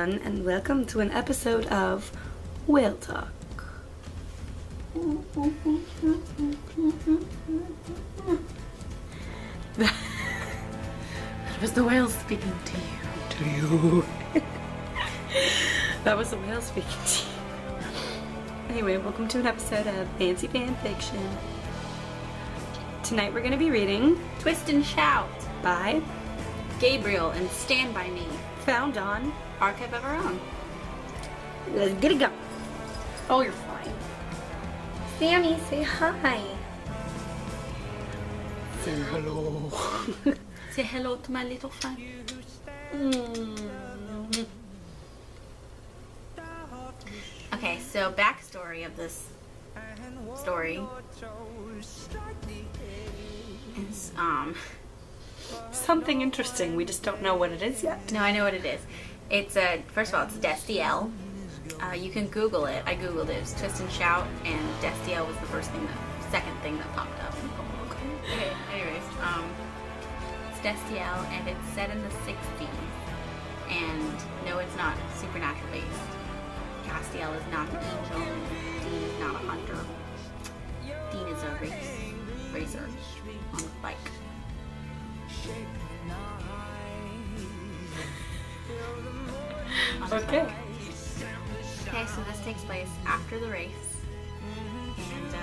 everyone, and welcome to an episode of Whale Talk. That was the whale speaking to you. That was the whale speaking to you. Anyway, welcome to an episode of Fancy Fan Fiction. Tonight we're going to be reading Twist and Shout by Gabriel and Stand By Me, found on Archive of Our Own. Let's get it going. Oh, you're fine. Sammy, say hi. Say hello. Say hello to my little friend. Okay, so backstory of this story is, Something interesting. We just don't know what it is yet. no, I know what it is. It's first of all, it's Destiel. You can Google it. I Googled it. It was Twist and Shout, and Destiel was the second thing that popped up. Okay, anyways, it's Destiel, and it's set in the 60s. And no, it's not supernatural based. Castiel is not an angel. Dean is not a hunter. Dean is a racer on a bike. Okay. Okay, so this takes place after the race. And,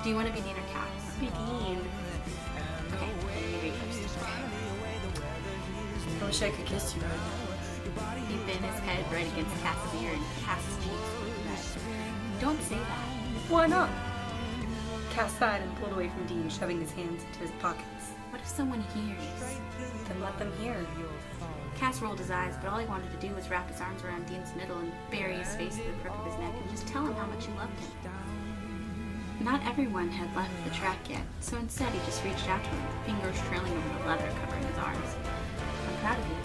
do you want to be Dean or Cass? Be Dean. Okay, then you read first. I wish I could kiss you right now. He bent his head right against Cass's ear, and Cass's cheeks were red. Don't say that. Why not? Cass sighed and pulled away from Dean, shoving his hands into his pockets. What if someone hears? Then let them hear. Cass rolled his eyes, but all he wanted to do was wrap his arms around Dean's middle and bury his face in the crook of his neck and just tell him how much he loved him. Not everyone had left the track yet, so instead he just reached out to him, fingers trailing over the leather covering his arms. I'm proud of you.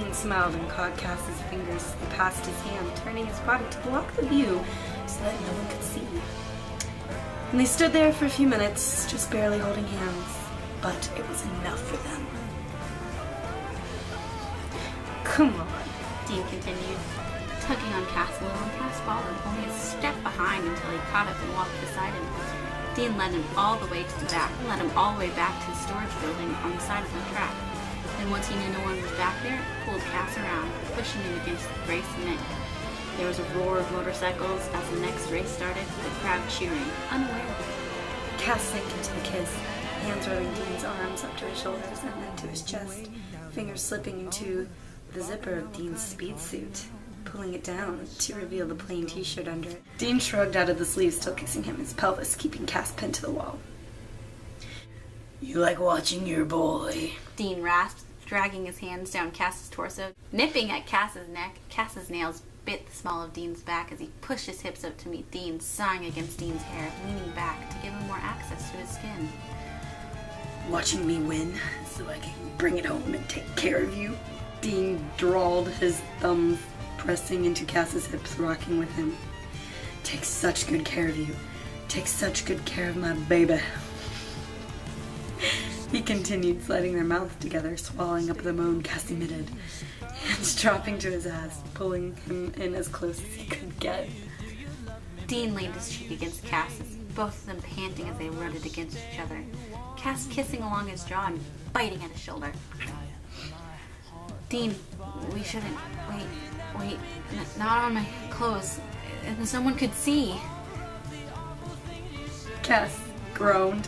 Dean smiled and caught Cass's fingers slip past his hand, turning his body to block the view so that no one could see. And they stood there for a few minutes, just barely holding hands, but it was enough for them. Come on, Dean continued, tugging on Cass a little, and Cass followed, only a step behind until he caught up and walked beside him. Dean led him all the way to the back, led him all the way back to the storage building on the side of the track. Then once he knew no one was back there, pulled Cass around, pushing him against the race neck. There was a roar of motorcycles as the next race started, the crowd cheering, unaware of it. Cass sank into the kiss, hands rolling Dean's arms up to his shoulders and then to his chest, fingers slipping into the zipper of Dean's speed suit, pulling it down to reveal the plain t-shirt under it. Dean shrugged out of the sleeve, still kissing him, his pelvis keeping Cass pinned to the wall. You like watching your boy? Dean rasped, dragging his hands down Cass's torso, nipping at Cass's neck. Cass's nails bit the small of Dean's back as he pushed his hips up to meet Dean, sighing against Dean's hair, leaning back to give him more access to his skin. Watching me win so I can bring it home and take care of you? Dean drawled, his thumbs pressing into Cass's hips, rocking with him. Take such good care of you. Take such good care of my baby. He continued, sliding their mouths together, swallowing up the moan Cass emitted, hands dropping to his ass, pulling him in as close as he could get. Dean leaned his cheek against Cass's, both of them panting as they rutted against each other. Cass kissing along his jaw and biting at his shoulder. Dean, we shouldn't. Wait, not on my clothes. And someone could see. Cass groaned,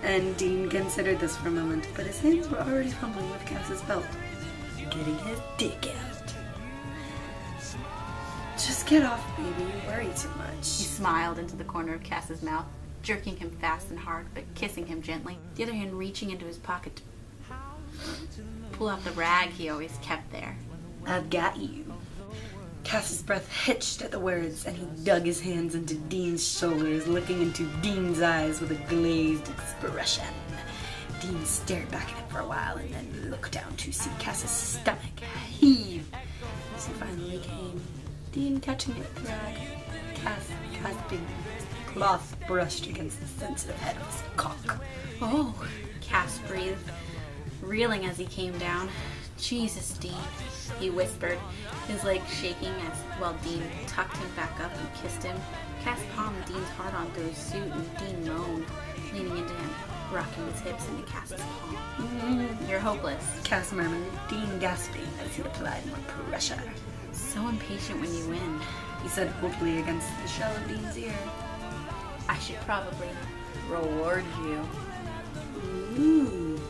and Dean considered this for a moment, but his hands were already fumbling with Cass's belt, getting his dick out. Just get off, baby. You worry too much. He smiled into the corner of Cass's mouth, jerking him fast and hard, but kissing him gently, the other hand reaching into his pocket to pull out the rag he always kept there. I've got you. Cass's breath hitched at the words, and he dug his hands into Dean's shoulders, looking into Dean's eyes with a glazed expression. Dean stared back at him for a while, and then looked down to see Cass's stomach heave as he finally came. Dean catching it with the rag, Cass gasping, cloth brushed against the sensitive head of his cock. Oh, Cass breathed, reeling as he came down. Jesus, Dean, he whispered, his legs shaking while Dean tucked him back up and kissed him. Cass palmed Dean's heart onto his suit and Dean moaned, leaning into him, rocking his hips into Cass's palm. You're hopeless. Cass murmured, Dean gasping as he applied more pressure. So impatient when you win. He said hopefully against the shell of Dean's ear. I should probably reward you. Ooh.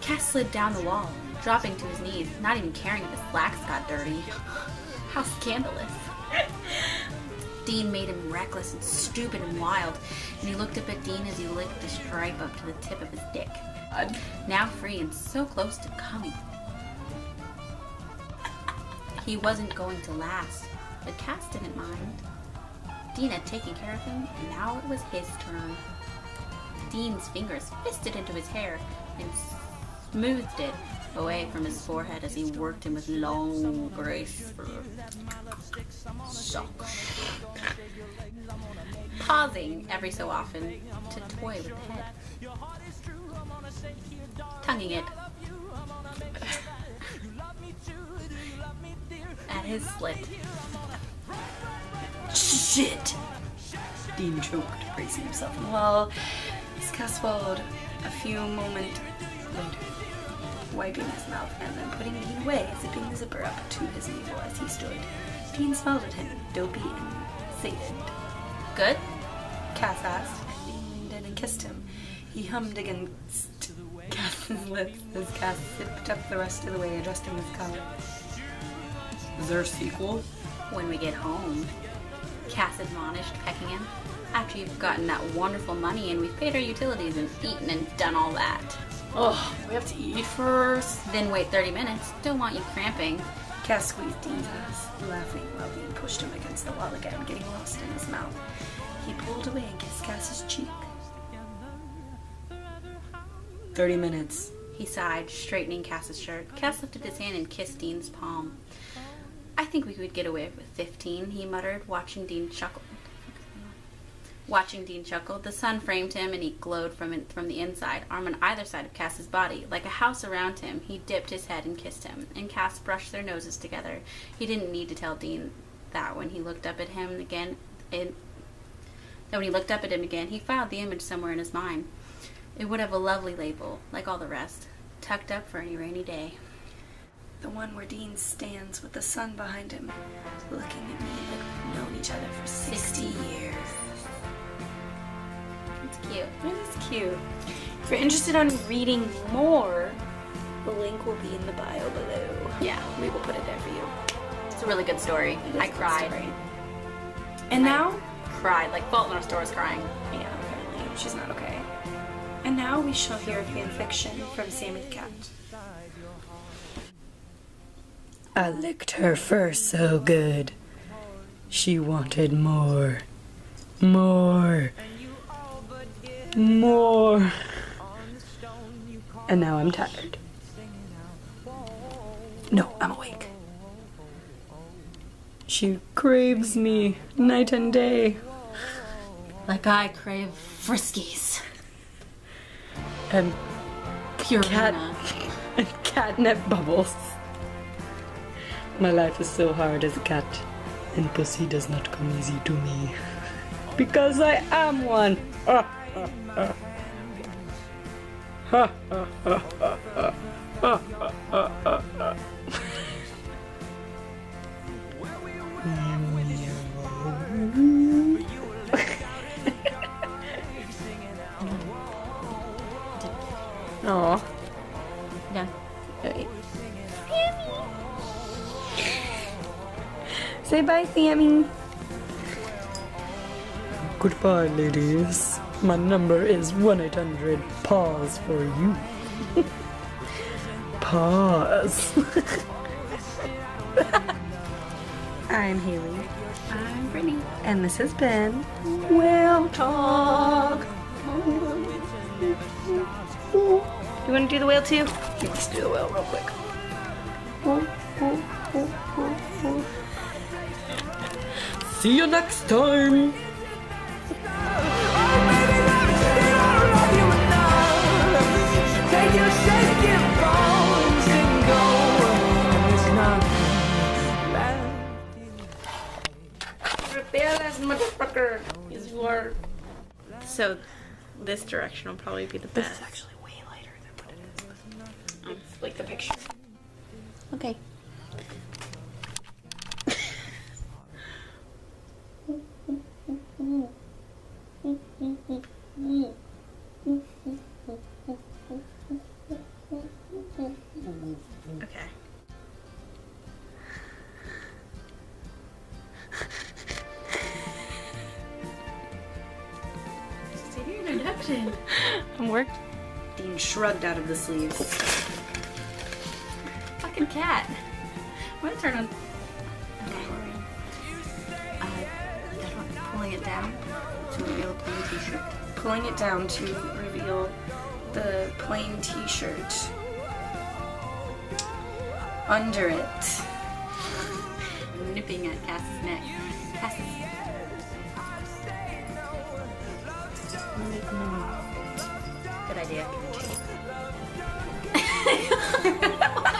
Cass slid down the wall, dropping to his knees, not even caring if his slacks got dirty. How scandalous. Dean made him reckless and stupid and wild, and he looked up at Dean as he licked the stripe up to the tip of his dick. Now free and so close to coming. He wasn't going to last, but Cass didn't mind. Dean had taken care of him, and now it was his turn. Dean's fingers fisted into his hair and smoothed it away from his forehead as he worked him with long, graceful socks, pausing every so often to toy with the head, tonguing it at his slit. Shit! Dean choked, bracing himself in the wall. As Cass swallowed a few moments later, wiping his mouth and then putting Dean away, zipping the zipper up to his navel as he stood. Dean smiled at him, dopey and sated. Good? Cass asked. Dean did and kissed him. He hummed against Cass's lips as Cass sipped up the rest of the way, adjusting his collar. Is there a sequel? When we get home, Cass admonished, pecking him. After you've gotten that wonderful money and we've paid our utilities and eaten and done all that. Oh, we have to eat first. Then wait 30 minutes. Don't want you cramping. Cass squeezed Dean's ass, laughing while Dean pushed him against the wall again, getting lost in his mouth. He pulled away and kissed Cass's cheek. 30 minutes. He sighed, straightening Cass's shirt. Cass lifted his hand and kissed Dean's palm. I think we could get away with 15, he muttered, watching Dean chuckle. The sun framed him, and he glowed from the inside, arm on either side of Cass's body. Like a house around him, he dipped his head and kissed him, and Cass brushed their noses together. He didn't need to tell Dean that when he looked up at him again. He filed the image somewhere in his mind. It would have a lovely label, like all the rest, tucked up for any rainy day. The one where Dean stands with the sun behind him, looking at me like we've known each other for 60 years. It's cute. It is cute. If you're interested in reading more, the link will be in the bio below. Yeah. We will put it there for you. It's a really good story. I cried. And now? Cried, like Fault in Our Stars crying. Yeah, apparently. She's not okay. And now we shall hear a fan fiction from Sammy the Cat. I licked her fur so good. She wanted more. More. More. And now I'm tired. No, I'm awake. She craves me night and day. Like I crave Friskies. And Purina. and catnip bubbles. My life is so hard as a cat, and pussy does not come easy to me. Because I am one. Aw. No. Say bye, Sammy. Goodbye, ladies. My number is 1-800-PAUSE for you. Pause. I'm Haley. I'm Brittany. And this has been Whale Talk. You want to do the whale too? Let's do the whale real quick. See you next time. Take your shake, your bones, you are. So this direction will probably be the This best. is actually way lighter than what it is. Like the picture. Okay. Okay. Just do your introduction. I'm work. Dean shrugged out of the sleeves. Fucking cat. I'm gonna turn on. That one. Pulling it down to reveal a plain t-shirt. Pulling it down to reveal the plain t-shirt. Under it, Nipping at Cass's neck. Cass's. Good idea.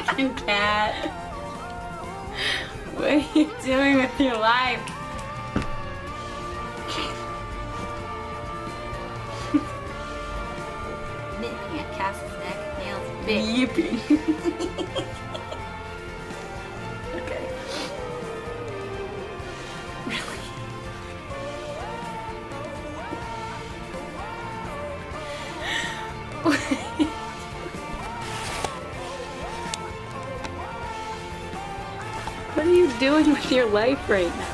Fucking cat. What are you doing with your life? Nipping at Cass's neck, nails big. yippee. Okay. Really? What are you doing with your life right now?